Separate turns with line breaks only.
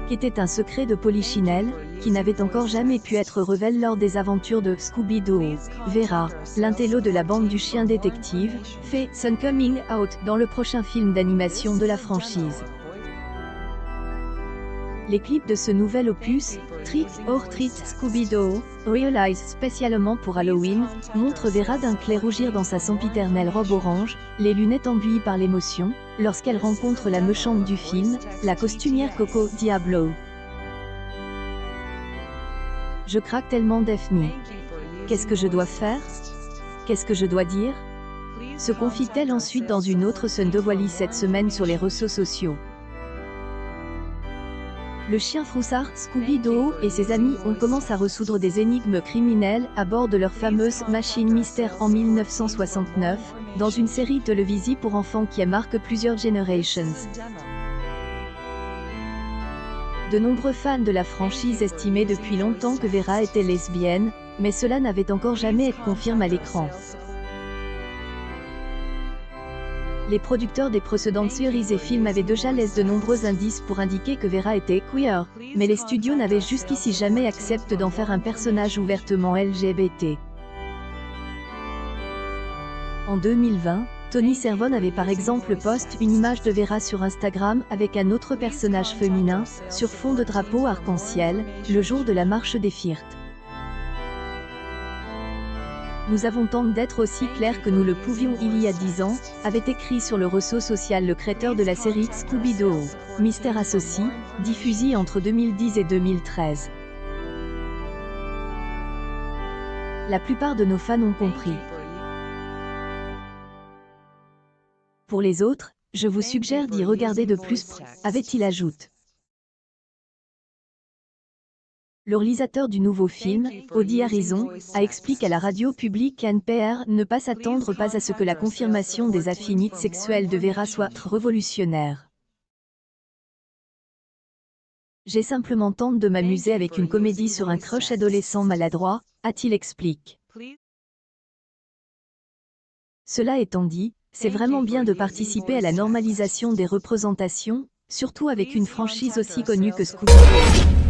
qu'était un secret de Polichinelle, qui n'avait encore jamais pu être révélé lors des aventures de Scooby-Doo. Vera, l'intello de la bande du chien détective, fait son coming out dans le prochain film d'animation de la franchise. Les clips de ce nouvel opus, Trick or Treat Scooby-Doo, Realize spécialement pour Halloween, montrent Vera d'un clair rougir dans sa sempiternelle robe orange, les lunettes embuies par l'émotion, lorsqu'elle rencontre la méchante du film, la costumière Coco Diablo. Je craque tellement Daphne. Qu'est-ce que je dois faire? Qu'est-ce que je dois dire? Se confie-t-elle ensuite dans une autre scène de Wally cette semaine sur les réseaux sociaux. Le chien froussard Scooby-Doo et ses amis ont commencé à résoudre des énigmes criminelles à bord de leur fameuse machine mystère en 1969, dans une série télévisée pour enfants qui marque plusieurs générations. De nombreux fans de la franchise estimaient depuis longtemps que Vera était lesbienne, mais cela n'avait encore jamais été confirmé à l'écran. Les producteurs des précédentes séries et films avaient déjà laissé de nombreux indices pour indiquer que Vera était queer, mais les studios n'avaient jusqu'ici jamais accepté d'en faire un personnage ouvertement LGBT. En 2020, Tony Servon avait par exemple posté une image de Vera sur Instagram avec un autre personnage féminin, sur fond de drapeau arc-en-ciel, le jour de la marche des Firtes. Nous avons tenté d'être aussi clairs que nous le pouvions il y a 10 ans, avait écrit sur le réseau social le créateur de la série Scooby-Doo, Mystère Associé, diffusée entre 2010 et 2013. La plupart de nos fans ont compris. Pour les autres, je vous suggère d'y regarder de plus, avait-il ajouté. Le réalisateur du nouveau film, Woody Harrelson, a expliqué à la radio publique NPR ne pas s'attendre à ce que la confirmation des affinités sexuelles de Vera soit révolutionnaire. J'ai simplement tenté de m'amuser avec une comédie sur un crush adolescent maladroit, a-t-il expliqué. Cela étant dit, c'est vraiment bien de participer à la normalisation des représentations, surtout avec une franchise aussi connue que Scooby-Doo.